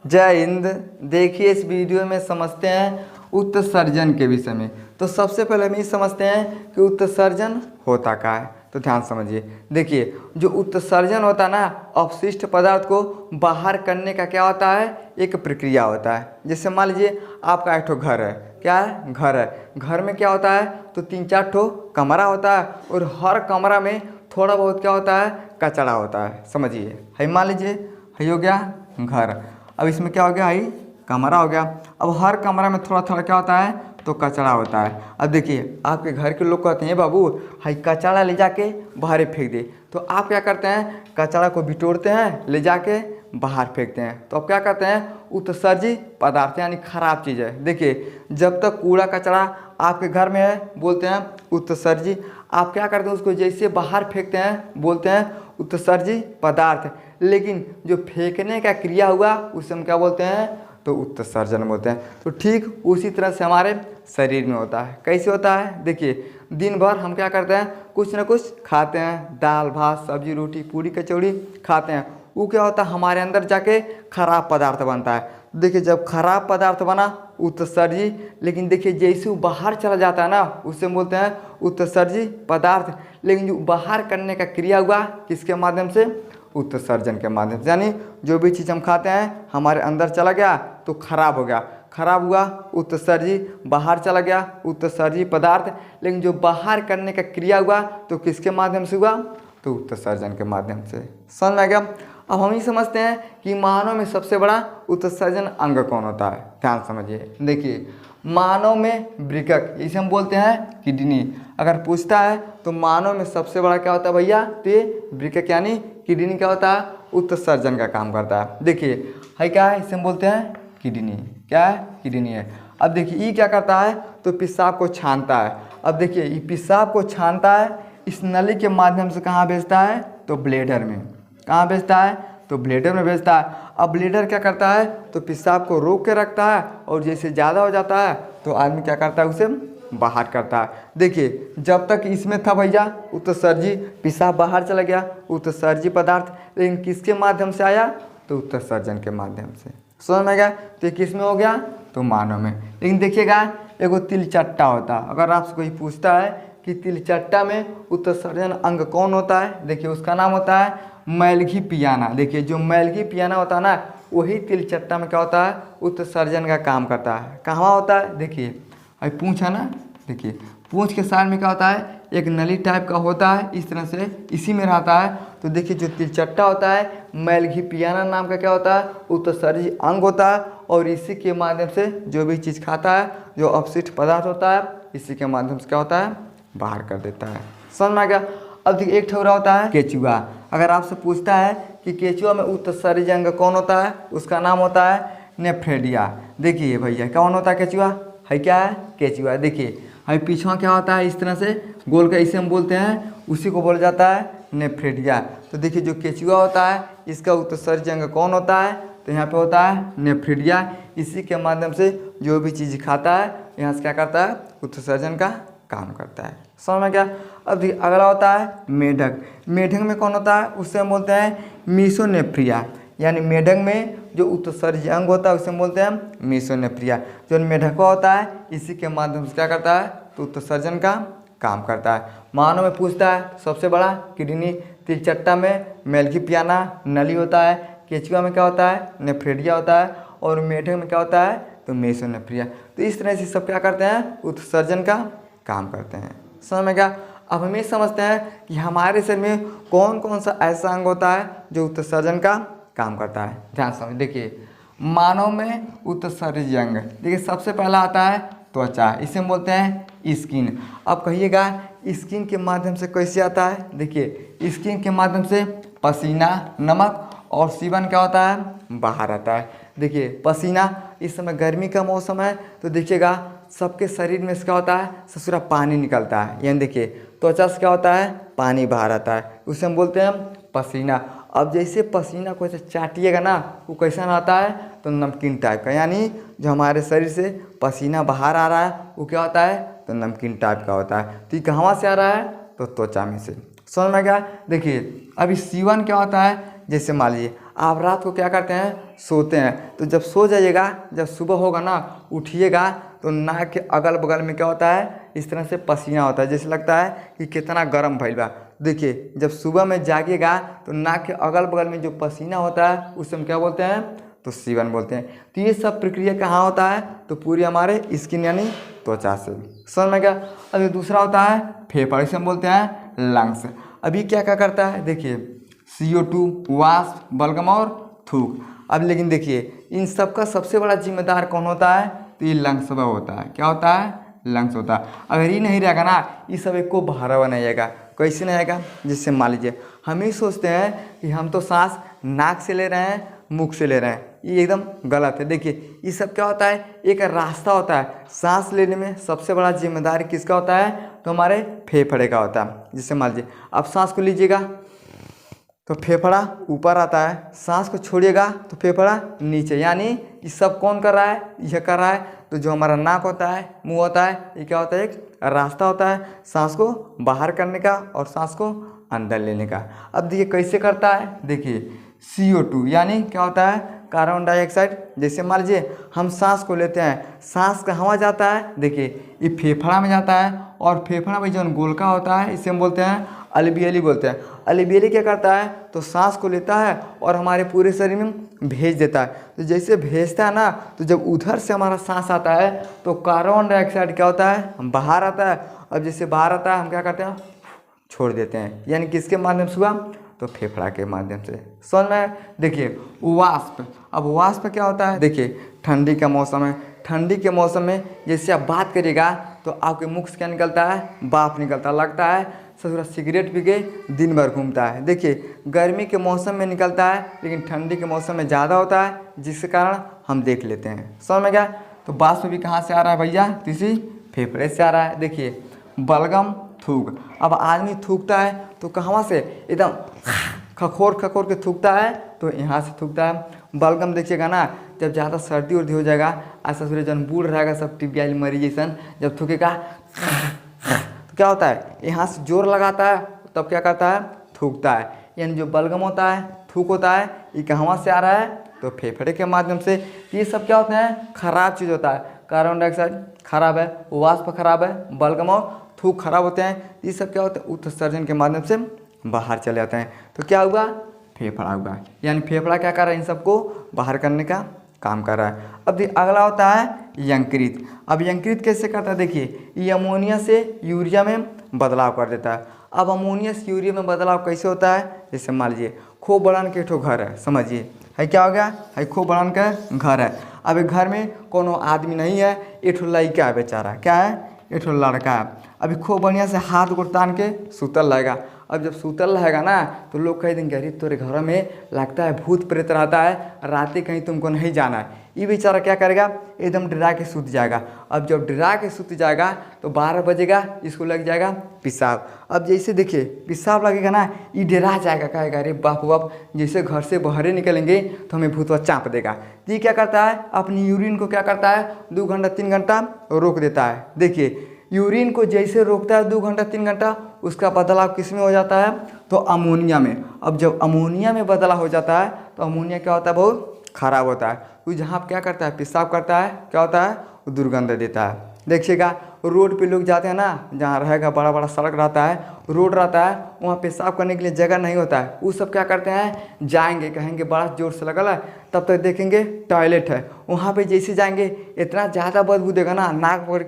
जय हिंद। देखिए इस वीडियो में समझते हैं उत्सर्जन के विषय में। तो सबसे पहले हम ये समझते हैं कि उत्सर्जन होता क्या है। तो ध्यान समझिए। देखिए जो उत्सर्जन होता है ना, अपशिष्ट पदार्थ को बाहर करने का क्या होता है, एक प्रक्रिया होता है। जैसे मान लीजिए आपका एक ठो घर है, क्या है, घर है। घर में क्या होता है, तो 3-4 ठो कमरा होता है और हर कमरा में थोड़ा बहुत क्या होता है, कचरा होता है। समझिए, है मान लीजिए है हो गया घर। अब इसमें क्या हो गया, है कमरा हो गया। अब हर कमरा में थोड़ा थोड़ा क्या होता है, तो कचरा होता है। अब देखिए आपके घर के लोग कहते हैं बाबू हाई कचरा ले जाके बाहर फेंक दे। तो आप क्या करते हैं, कचरा को बिटोरते हैं, ले जाके बाहर फेंकते हैं। तो अब क्या करते हैं, उत्सर्जी पदार्थ यानी खराब चीज़ है। देखिए जब तक कूड़ा कचरा आपके घर में है बोलते हैं उत्सर्जी। आप क्या करते हैं, उसको जैसे बाहर फेंकते हैं बोलते हैं उत्सर्जी पदार्थ। लेकिन जो फेंकने का क्रिया हुआ उसे हम क्या बोलते हैं, तो उत्सर्जन बोलते हैं। तो ठीक उसी तरह से हमारे शरीर में होता है। कैसे होता है, देखिए दिन भर हम क्या करते हैं, कुछ ना कुछ खाते हैं, दाल भात सब्जी रोटी पूरी कचौड़ी खाते हैं। वो क्या होता है, हमारे अंदर जाके खराब पदार्थ बनता है। देखिए जब खराब पदार्थ बना उत्सर्जी, लेकिन देखिए जैसे वो बाहर चला जाता है ना, उससे बोलते हैं उत्सर्जी पदार्थ। लेकिन जो बाहर करने का क्रिया हुआ किसके माध्यम से, उत्सर्जन के माध्यम से। यानी जो भी चीज़ हम खाते हैं हमारे अंदर चला गया तो खराब हो गया, खराब हुआ उत्सर्जी, बाहर चला गया उत्सर्जी पदार्थ। लेकिन जो बाहर करने का क्रिया हुआ तो किसके माध्यम से हुआ, तो उत्सर्जन के माध्यम से। समझ में आ गया। अब हम ये समझते हैं कि मानव में सबसे बड़ा उत्सर्जन अंग कौन होता है। ध्यान समझिए। देखिए मानव में वृक्क, इसे हम बोलते हैं किडनी। अगर पूछता है तो मानव में सबसे बड़ा क्या होता है भैया, तो ये वृक्क यानी किडनी क्या होता है, उत्सर्जन का काम करता है। देखिए है क्या है, इसे हम बोलते हैं किडनी। क्या है, किडनी है। अब देखिए ये क्या करता है, तो पेशाब को छानता है। अब देखिए ये पेशाब को छानता है, इस नली के माध्यम से कहाँ भेजता है, तो ब्लेडर में। कहाँ भेजता है, तो ब्लेडर में भेजता है। अब ब्लेडर क्या करता है, तो पेशाब को रोक के रखता है और जैसे ज़्यादा हो जाता है तो आदमी क्या करता है, उसे बाहर करता है। देखिए जब तक इसमें था भैया उत्सर्जी, पेशाब बाहर चला गया उत्सर्जी पदार्थ, लेकिन किसके माध्यम से आया, तो उत्सर्जन के माध्यम से। समझ में गया। तो ये किस में हो गया, तो मानव में। लेकिन देखिएगा एगो तिलचट्टा होता है। अगर आपसे कोई पूछता है कि तिलचट्टा में उत्सर्जन अंग कौन होता है, देखिए उसका नाम होता है मैलघी पियाना। देखिए जो मैलघी पियाना होता है ना, वही तिलचट्टा में क्या होता है, उत्सर्जन का काम करता है। कहाँ होता है, देखिए अभी पूँछ है ना, देखिए पूँछ के साइड में क्या होता है, एक नली टाइप का होता है, इस तरह से इसी में रहता है। तो देखिए जो तिलचट्टा होता है मैलघी पियाना नाम का क्या होता है, उत्सर्जी अंग होता है। और इसी के माध्यम से जो भी चीज़ खाता है, जो अपशिष्ट पदार्थ होता है, इसी के माध्यम से क्या होता है, बाहर कर देता है। समझ में आ गया। अब देखिए एक ठोरा होता है केचुआ। अगर आपसे पूछता है कि केचुआ में उत्सर्जी अंग कौन होता है, उसका नाम होता है नेफ्रेडिया। देखिए भैया कौन होता है केचुआ, है क्या है, केचुआ। देखिए है पीछा क्या होता है, इस तरह से गोल का, इसे हम बोलते हैं, उसी को बोला जाता है नेफ्रेडिया। तो देखिए जो केचुआ होता है इसका उत्सर्जी अंग कौन होता है, तो यहाँ पे होता है नेफ्रेडिया। इसी के माध्यम से जो भी चीज़ खाता है यहाँ से क्या करता है, उत्सर्जन का काम करता है। समझ में क्या। अब अगला होता है मेढक। मेढक में कौन होता है, उससे हम बोलते हैं मीसोनेफ्रिया। यानी मेढक में जो उत्सर्जी अंग होता है उसे हम बोलते हैं मीसोनेफ्रिया। जो मेढकवा होता है इसी के माध्यम से क्या करता है, तो उत्सर्जन का काम करता है। मानव में पूछता है सबसे बड़ा किडनी, तिलचट्टा में मैलघी पियाना नली होता है, केचुआ में क्या होता है, नेफ्रेडिया होता है, और मेढक में क्या होता है, तो मीसोनेफ्रिया। तो इस तरह से सब क्या करते हैं, उत्सर्जन का काम करते हैं। समझ में क्या। अब हम ये समझते हैं कि हमारे शरीर में कौन कौन सा ऐसा अंग होता है जो उत्सर्जन का काम करता है। ध्यान समझ। देखिए मानव में उत्सर्जी अंग, देखिए सबसे पहला आता है त्वचा, इसे हम बोलते हैं स्किन। अब कहिएगा स्किन के माध्यम से कैसे आता है, देखिए स्किन के माध्यम से पसीना, नमक और सीवन क्या होता है, बाहर आता है। देखिए पसीना, इस समय गर्मी का मौसम है तो देखिएगा सबके शरीर में से क्या होता है, ससुरा पानी निकलता है। यानी देखिए त्वचा से क्या होता है, पानी बाहर आता है, उसे हम बोलते हैं पसीना। अब जैसे पसीना को ऐसे चाटिएगा ना, वो कैसा आता है, तो नमकीन टाइप का। यानी जो हमारे शरीर से पसीना बाहर आ रहा है वो क्या होता है, तो नमकीन टाइप का होता है। तो ये कहाँ से आ रहा है, तो त्वचा में से। समझ में गया। देखिए अभी सीवन क्या होता है, जैसे मान लीजिए आप रात को क्या करते हैं, सोते हैं, तो जब सो जाइएगा, जब सुबह होगा ना, उठिएगा तो नाक के अगल बगल में क्या होता है, इस तरह से पसीना होता है, जैसे लगता है कि कितना गर्म भइल बा। देखिए जब सुबह में जागिएगा तो नाक के अगल बगल में जो पसीना होता है उसे हम क्या बोलते हैं, तो सीवन बोलते हैं। तो ये सब प्रक्रिया कहाँ होता है, तो पूरी हमारे स्किन यानी त्वचा से। समझ में गया। अभी दूसरा होता है फेफड़े, इसे हम बोलते हैं लंग्स। अभी क्या क्या करता है, देखिए CO2, वाष्प, बलगम और थूक। अब लेकिन देखिए इन सब का सबसे बड़ा जिम्मेदार कौन होता है, तो ये लंग्स वह होता है। क्या होता है, लंग्स होता है। अगर ये नहीं रहेगा ना, ये सब एक को बहारा नहीं आएगा। कैसे नहीं आएगा, जिससे मान लीजिए हम ही सोचते हैं कि हम तो सांस नाक से ले रहे हैं, मुख से ले रहे हैं, ये एकदम गलत है। देखिए ये सब क्या होता है, एक रास्ता होता है। सांस लेने में सबसे बड़ा जिम्मेदारी किसका होता है, तो हमारे फेफड़े का होता है। जिससे मान लीजिए आप सांस को लीजिएगा तो फेफड़ा ऊपर आता है, सांस को छोड़िएगा तो फेफड़ा नीचे, यानी ये सब कौन कर रहा है, यह कर रहा है। तो जो हमारा नाक होता है, मुंह होता है, ये क्या होता है, एक रास्ता होता है सांस को बाहर करने का और सांस को अंदर लेने का। अब देखिए कैसे करता है, देखिए CO2 यानी क्या होता है, कार्बन डाइऑक्साइड। जैसे मान लीजिए हम सांस को लेते हैं, सांस कहाँ जाता है, देखिए ये फेफड़ा में जाता है, और फेफड़ा में जो गोलका होता है इसे हम बोलते हैं अलवियली बोलते हैं। अलवियली क्या करता है, तो सांस को लेता है और हमारे पूरे शरीर में भेज देता है। तो जैसे भेजता है ना, तो जब उधर से हमारा सांस आता है तो कार्बन डाइऑक्साइड क्या होता है, बाहर आता है। अब जैसे बाहर आता है हम क्या करते हैं, छोड़ देते हैं, यानी किसके माध्यम से हुआ, तो फेफड़ा के माध्यम से। समझ में। देखिए वाष्प, अब वाष्प क्या होता है, देखिए ठंडी का मौसम है, ठंडी के मौसम में जैसे आप बात करिएगा तो आपके मुख से क्या निकलता है, भाप निकलता, लगता है ससुरा सिगरेट पी के दिन भर घूमता है। देखिए गर्मी के मौसम में निकलता है, लेकिन ठंडी के मौसम में ज़्यादा होता है, जिसके कारण हम देख लेते हैं। समझ में गया। तो वाष्प भी कहाँ से आ रहा है भैया, तो इसी फेफड़े से आ रहा है। देखिए बलगम, थूक। अब आदमी थूकता है तो कहाँ से, एकदम खखोर खखोर के थूकता है, तो यहाँ से थूकता है। बलगम देखिएगा ना, जब ज़्यादा सर्दी उर्दी हो जाएगा, ऐसा सूर्य जन बूढ़ रहेगा सब टिबियाल मरी जैसन, जब थूकेगा तो क्या होता है, यहाँ से जोर लगाता है, तब क्या करता है, थूकता है। यानी जो बलगम होता है, थूक होता है, ये कहाँ से आ रहा है, तो फेफड़े के माध्यम से। ये सब क्या होते हैं, खराब चीज़ होता है। कार्बन डाइऑक्साइड खराब है, वाष्प खराब है, बलगम और थूक खराब होते हैं। ये सब क्या होते हैं, उत्सर्जन के माध्यम से बाहर चले जाते हैं। तो क्या हुआ, फेफड़ा हुआ। यानी फेफड़ा क्या कर रहा है, इन सबको बाहर करने का काम कर रहा है। अब अगला होता है यकृत। अब यकृत कैसे करता है, देखिए ये अमोनिया से यूरिया में बदलाव कर देता है। अब अमोनिया से यूरिया में बदलाव कैसे होता है, जैसे मान लीजिए खूब बड़ान के एक ठो घर है, समझिए है क्या हो गया, है खूब बड़ान का घर है। अब एक घर में कोनो आदमी नहीं है, एक ठो लड़का है बेचारा, क्या है, एक ठो लड़का है। अभी खूब बढ़िया से हाथ गोड़ तान के सुतल रहेगा। अब जब सुतल रहेगा ना, तो लोग कह देंगे अरे तेरे घर में लगता है भूत प्रेत रहता है, रातें कहीं तुमको नहीं जाना है। ये बेचारा क्या करेगा, एकदम डरा के सूत जाएगा। अब जब डरा के सूत जाएगा तो 12 बजेगा, इसको लग जाएगा पेशाब। अब जैसे देखिए पेशाब लगेगा ना, ये डरा जाएगा, कहेगा अरे बाप बाप, जैसे घर से बाहर निकलेंगे तो हमें भूतवा चाँप देगा। तो ये क्या करता है, अपनी यूरिन को क्या करता है, 2 घंटा 3 घंटा रोक देता है। देखिए यूरिन को जैसे रोकता है 2 घंटा 3 घंटा, उसका बदलाव किस में हो जाता है, तो अमोनिया में। अब जब अमोनिया में बदलाव हो जाता है तो अमोनिया क्या होता है, बहुत खराब होता है। तो जहाँ क्या करता है, पेशाब करता है, क्या होता है, वो दुर्गंध देता है। देखिएगा रोड पे लोग जाते हैं ना, जहाँ रहेगा बड़ा बड़ा सड़क रहता है, रोड रहता है, वहाँ पेशाब करने के लिए जगह नहीं होता है। वो सब क्या करते हैं, जाएंगे, कहेंगे बड़ा जोर से लगल है, तब तक देखेंगे टॉयलेट है, वहाँ पे जैसे जाएंगे इतना ज़्यादा बदबू देगा ना, नाक पकड़,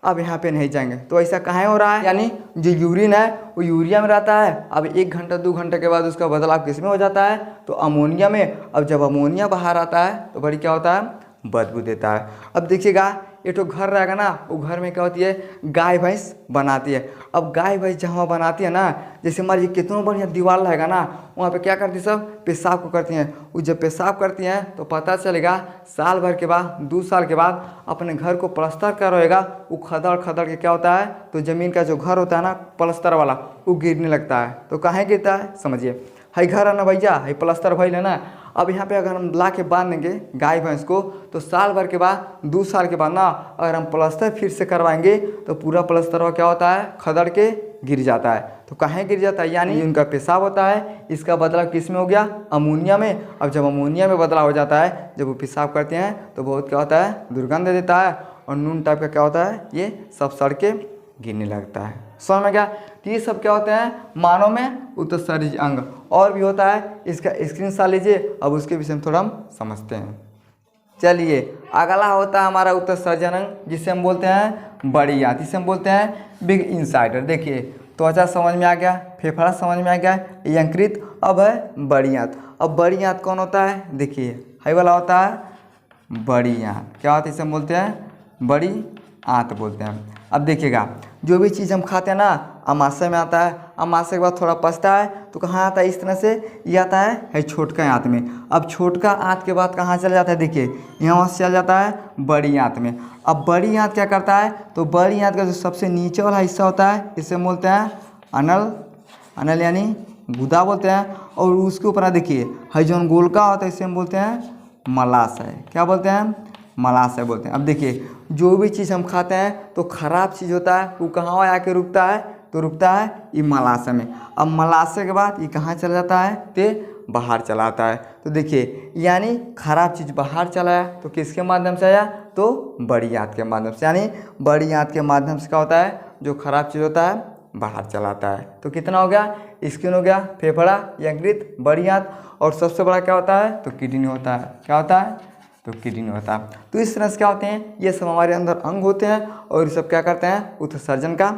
अब यहाँ पे नहीं जाएंगे। तो ऐसा कहाँ हो रहा है, यानी जो यूरिन है वो यूरिया में रहता है। अब 1 घंटा 2 घंटे के बाद उसका बदलाव किस में हो जाता है, तो अमोनिया में। अब जब अमोनिया बाहर आता है तो बड़ी क्या होता है, बदबू देता है। अब देखिएगा ये तो घर रहेगा ना, वो घर में क्या होती है, गाय भैंस बनाती है। अब गाय भैंस जहाँ बनाती है ना, जैसे मान लीजिए कितना बढ़िया दीवार रहेगा ना, वहाँ पे क्या करती है, सब पेशाब को करती हैं। वो जब पेशाब करती हैं तो पता चलेगा साल भर के बाद, 2 साल के बाद अपने घर को प्लास्टर करोएगा, वो खदड़ खदड़ के क्या होता है, तो ज़मीन का जो घर होता है ना प्लास्टर वाला, वो गिरने लगता है। तो कहाँ गिरता है, समझिए है घर है ना भैया, है प्लास्टर भइल है ना, अब यहाँ पे अगर हम ला के बांध देंगे गाय भैंस को तो साल भर के बाद 2 साल के बाद ना अगर हम प्लास्टर फिर से करवाएंगे तो पूरा प्लास्टर क्या होता है, खदड़ के गिर जाता है। तो कहाँ गिर जाता है, यानी उनका पेशाब होता है, इसका बदलाव किस में हो गया, अमोनिया में। अब जब अमोनिया में बदलाव हो जाता है, जब वो पेशाब करते हैं तो बहुत क्या होता है, दुर्गंध देता है और नून टाइप का क्या होता है, ये सब सड़ के गिरने लगता है। समझ में क्या, तो ये सब क्या होते हैं मानव में उत्सर्जित अंग। और भी होता है, इसका स्क्रीनशॉट लीजिए, अब उसके विषय में थोड़ा हम समझते हैं। चलिए अगला होता है हमारा उत्सर्जन अंग, जिसे हम बोलते हैं बड़ी आंत, जिसे हम बोलते हैं बिग इंसाइडर। देखिए त्वचा समझ में आ गया, फेफड़ा समझ में आ गया, यकृत, अब है बड़ी आंत। अब बड़ी आंत कौन होता है, देखिए हाई वाला होता है बड़ी आंत। क्या होता है, इसे हम बोलते हैं बड़ी आंत बोलते हैं। अब देखिएगा जो भी चीज़ हम खाते हैं ना अमाशय में आता है, अमाशय के बाद थोड़ा पचता है तो कहाँ आता है, इस तरह से ये आता है छोटका आंत में। अब छोटका आंत के बाद कहाँ चला जाता है, देखिए यहाँ से चला जाता है बड़ी आंत में। अब बड़ी आंत क्या करता है, तो बड़ी आंत का जो सबसे नीचे वाला हिस्सा होता है इसे हम बोलते हैं अनल, अनल यानी गुदा बोलते हैं। और उसके ऊपर देखिए है जो गोलका होता है इसे हम बोलते हैं मलाशय। क्या बोलते हैं, मलाशय बोलते हैं। अब देखिए जो भी चीज़ हम खाते हैं तो खराब चीज़ होता है वो कहाँ आके रुकता है, तो रुकता है ये मलाशय में। अब मलाशय के बाद ये कहाँ चला जाता है, तो बाहर चला आता है। तो देखिए यानी खराब चीज़ बाहर चला है तो किसके माध्यम से आया, तो बड़ी आंत के माध्यम से। यानी बड़ी आंत के माध्यम से क्या होता है, जो खराब चीज़ होता है बाहर चलाता है। तो कितना हो गया, स्किन हो गया, फेफड़ा, यकृत, बड़ी आंत, और सबसे बड़ा क्या होता है, तो किडनी होता है। क्या होता है, तो किडनी होता है। तो इस तरह से क्या होते हैं, ये सब हमारे अंदर अंग होते हैं और ये सब क्या करते हैं, उत्सर्जन का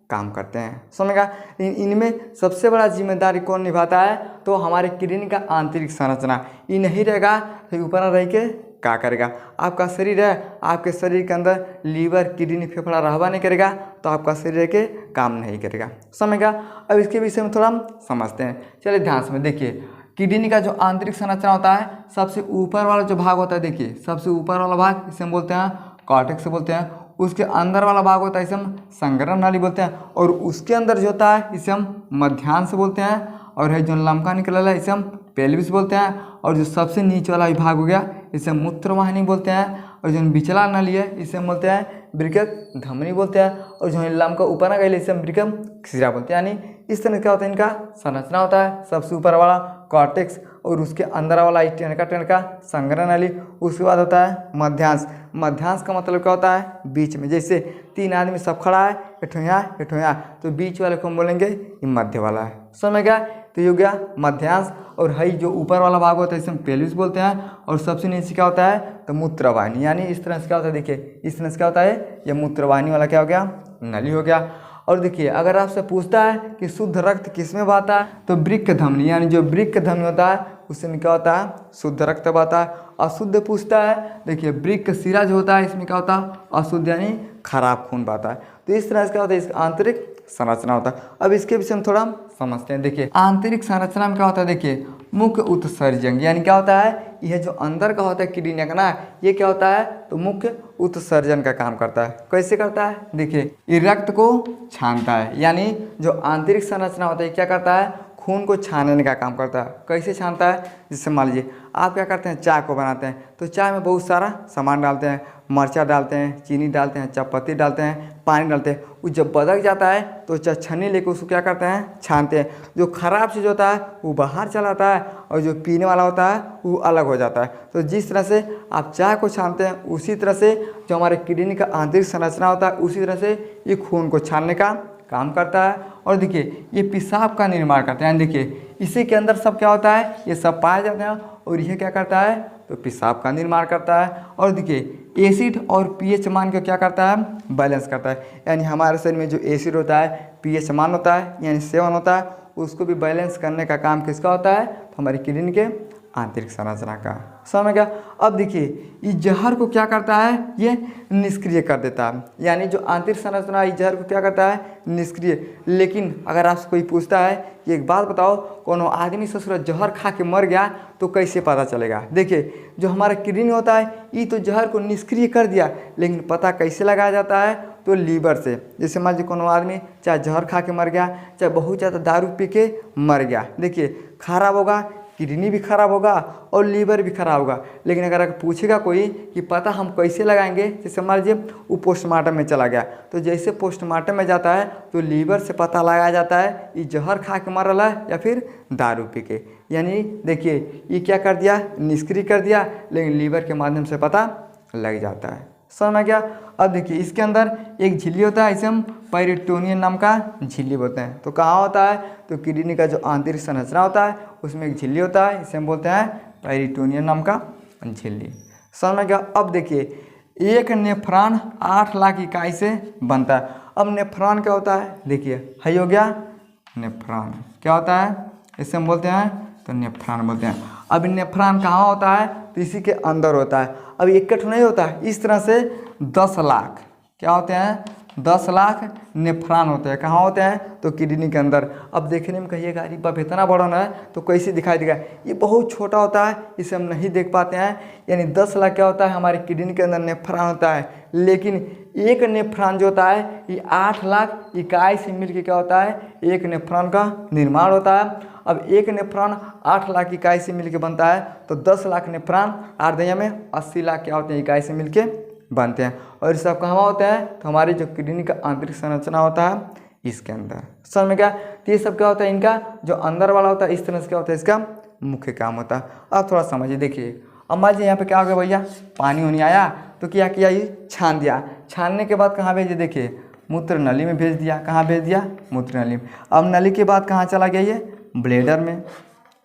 काम करते हैं। समझेगा, इनमें सबसे बड़ा जिम्मेदारी कौन निभाता है, तो हमारे किडनी का आंतरिक संरचना। ये नहीं रहेगा तो ऊपर रह के क्या करेगा, आपका शरीर है, आपके शरीर के अंदर लीवर, किडनी, फेफड़ा रहबा नहीं करेगा तो आपका शरीर के काम नहीं करेगा। समझेगा, अब इसके विषय में थोड़ा हम समझते हैं। चलिए ध्यान से देखिए, किडनी का जो आंतरिक संरचना होता है, सबसे ऊपर वाला जो भाग होता है, देखिए सबसे ऊपर वाला भाग इसे हम बोलते हैं कॉर्टेक्स बोलते हैं। उसके अंदर वाला भाग होता है इसे हम संग्रह नाली बोलते हैं। और उसके अंदर जो होता है इसे हम मध्यांश बोलते हैं। और है जो लमका निकला है इसे हम पेल्विस बोलते हैं। और जो सबसे नीचे वाला विभाग हो गया इसे हम मूत्रवाहिनी बोलते हैं। और जो बिचला नाली है इसे हम बोलते हैं बृहत धमनी बोलते हैं। और जो लमका ऊपर ना गए इसे हम बृहम शिरा बोलते हैं। यानी इस तरह क्या होता है, इनका संरचना होता है। सबसे ऊपर वाला कॉर्टेक्स और उसके अंदर वाला टेनका संग्रह नाली। उसके बाद होता है मध्यांश। मध्यांश का मतलब क्या होता है, बीच में। जैसे 3 आदमी सब खड़ा है, एठोया, तो बीच वाले को हम बोलेंगे ये मध्य वाला है। समझ गया, तो ये हो गया मध्यांश। और हई जो ऊपर वाला भाग होता है इसे हम पेल्विस बोलते हैं। और सबसे नीचे क्या होता है, तो मूत्रवाहिनी। यानी इस तरह से क्या होता है, देखिए इस तरह से क्या होता है, ये मूत्रवाहिनी वाला क्या हो गया, नली हो गया। और देखिए अगर आपसे पूछता है कि शुद्ध रक्त किस में बहता है, तो वृक्क धमनी, यानी जो वृक्क धमनी होता है उसमें क्या होता है, शुद्ध रक्त बहता है। अशुद्ध पूछता है, देखिए वृक्क शिरा जो होता है इसमें क्या होता है, अशुद्ध यानी खराब खून बहता है। तो इस तरह से क्या होता है, इसका आंतरिक संरचना होता है। अब इसके विषय में थोड़ा हम समझते हैं। देखिए आंतरिक संरचना में क्या होता है, देखिए मुख्य उत्सर्जन, यानी क्या होता है, यह जो अंदर का होता है किडनी का ना, ये क्या होता है, तो मुख्य उत्सर्जन का काम करता है। कैसे करता है, देखिए ये रक्त को छानता है। यानी जो आंतरिक संरचना होता है क्या करता है, खून को छानने का काम करता है। कैसे छानता है, जिससे मान लीजिए आप क्या करते हैं, चाय को बनाते हैं तो चाय में बहुत सारा सामान डालते हैं, मरचा डालते हैं, चीनी डालते हैं, चायपत्ती डालते हैं, पानी डालते हैं। वो जब बदक जाता है तो छन्नी लेकर उसको क्या करते हैं, छानते हैं। जो खराब चीज़ होता है वो बाहर चला आता है और जो पीने वाला होता है वो अलग हो जाता है। तो जिस तरह से आप चाय को छानते हैं उसी तरह से जो हमारे किडनी का आंतरिक संरचना होता है उसी तरह से ये खून को छानने का काम करता है। और देखिए ये पेशाब का निर्माण करता है। देखिए इसी के अंदर सब क्या होता है, ये सब पाए जाते हैं और यह क्या करता है, तो पेशाब का निर्माण करता है। और देखिए एसिड और पीएच मान को क्या करता है, बैलेंस करता है। यानी हमारे शरीर में जो एसिड होता है, पीएच मान होता है यानी 7 होता है, उसको भी बैलेंस करने का काम किसका होता है, तो हमारी किडनी के आंतरिक संरचना का। समझ गया। अब देखिए इस जहर को क्या करता है, ये निष्क्रिय कर देता है। यानी जो आंतरिक संरचना इस जहर को क्या करता है, निष्क्रिय। लेकिन अगर आपसे कोई पूछता है कि एक बात बताओ, कोनो आदमी ससुर जहर खा के मर गया तो कैसे पता चलेगा। देखिए जो हमारा किडनी होता है ये तो जहर को निष्क्रिय कर दिया, लेकिन पता कैसे लगाया जाता है, तो लीवर से। जैसे मान लीजिए कोनो आदमी चाहे जहर खा के मर गया, चाहे बहुत ज़्यादा दारू पी के मर गया, देखिए खराब होगा किडनी भी खराब होगा और लीवर भी खराब होगा। लेकिन अगर पूछेगा कोई कि पता हम कैसे लगाएंगे, जैसे मान लीजिए वो पोस्टमार्टम में चला गया, तो जैसे पोस्टमार्टम में जाता है तो लीवर से पता लगाया जाता है ये जहर खा के मर रहा है या फिर दारू पी के। यानी देखिए ये क्या कर दिया, निष्क्रिय कर दिया, लेकिन लीवर के माध्यम से पता लग जाता है। समझ में गया। अब देखिए इसके अंदर एक झिल्ली होता है, इसे हम पेरिटोनियम नाम का झिल्ली बोलते हैं। तो कहाँ होता है, तो किडनी का जो आंतरिक संरचना होता है उसमें एक झिल्ली होता है, इसे हम बोलते हैं पेरिटोनियम नाम का झिल्ली। समझ में गया। अब देखिए एक नेफ्रॉन 8 लाख इकाई से बनता है। अब नेफ्रॉन क्या होता है, देखिए है हो गया नेफ्रॉन, क्या होता है, इसे हम बोलते हैं तो नेफ्रॉन बोलते हैं। अब नेफ्रॉन कहाँ होता है, तो इसी के अंदर होता है। अब इकट्ठ नहीं होता है, इस तरह से 10 लाख क्या होते हैं, 10 लाख नेफ्रॉन होते हैं। कहाँ होते हैं, तो किडनी के अंदर। अब देखने में कहिएगा अरे बाप इतना बड़ा ना है, तो कैसे दिखाई देगा, ये बहुत छोटा होता है, इसे हम नहीं देख पाते हैं। यानी 10 लाख क्या होता है, हमारे किडनी के अंदर नेफ्रॉन होता है। लेकिन एक नेफ्रॉन जो होता है ये 8 लाख इकाई से मिलकर क्या होता है, एक नेफ्रॉन का निर्माण होता है। अब एक नेफ्रॉन 8 लाख इकाई से मिलकर बनता है, तो 10 लाख नेफ्रॉन 8 दया में 80 लाख क्या होते हैं इकाई से मिलके बनते हैं। और ये सब कहाँ होते हैं, तो हमारी जो किडनी का आंतरिक संरचना होता है इसके अंदर। समझ में क्या, तो ये सब क्या होता है, इनका जो अंदर वाला होता है इस तरह से क्या होता है, इसका मुख्य काम होता है। अब थोड़ा समझिए, देखिए अब मान लीजिए यहाँ पे क्या हो गया भैया, पानी होने आया, तो क्या किया, ये छान दिया। छानने के बाद कहाँ भेजे, देखिए मूत्र नली में भेज दिया। कहाँ भेज दिया, मूत्र नली में। अब नली के बाद कहाँ चला गया, ये ब्लेडर में।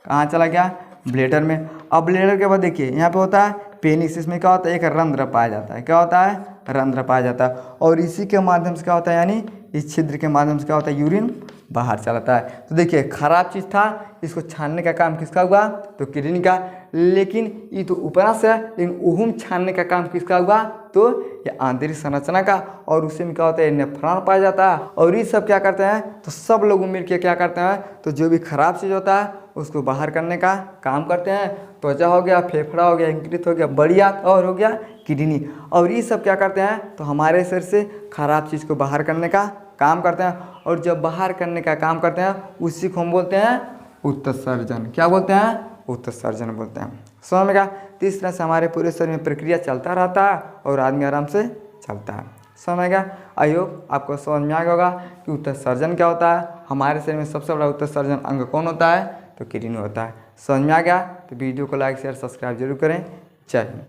कहाँ चला गया, ब्लेडर में। अब ब्लेडर के बाद देखिए यहाँ पे होता है पेनिस, इसमें क्या होता है, एक रंध्र पाया जाता है। क्या होता है, रंध्र पाया जाता है। और इसी के माध्यम से क्या होता है, यानी इस छिद्र के माध्यम से क्या होता है, यूरिन बाहर चलाता है। तो देखिए खराब चीज़ था, इसको छानने का काम किसका हुआ, तो किडनी का। लेकिन ये तो ऊपर से है, लेकिन उहुम छानने का काम किसका हुआ, तो ये आंतरिक संरचना का। और उसी में क्या होता है, नेफ्रॉन पाया जाता है। और ये सब क्या करते हैं, तो सब लोग मिलकर क्या करते हैं, तो जो भी खराब चीज़ होता है उसको बाहर करने का काम करते हैं। त्वचा हो गया, फेफड़ा हो गया, यकृत हो गया, बढ़िया, और हो गया किडनी। और ये सब क्या करते हैं, तो हमारे शरीर से खराब चीज़ को बाहर करने का काम करते हैं। और जब बाहर करने का काम करते हैं उसी को हम बोलते हैं उत्सर्जन। क्या बोलते हैं, उत्सर्जन बोलते हैं। समझ में क्या, तो इस तरह से हमारे पूरे शरीर में प्रक्रिया चलता रहता है और आदमी आराम से चलता है। समझ में क्या, आई होप आपको समझ में आ गया होगा कि उत्सर्जन क्या होता है। हमारे शरीर में सबसे बड़ा उत्सर्जन अंग कौन होता है, तो किडनी होता है। समझ में आ गया, तो वीडियो को लाइक शेयर सब्सक्राइब जरूर करें। जय हिंद।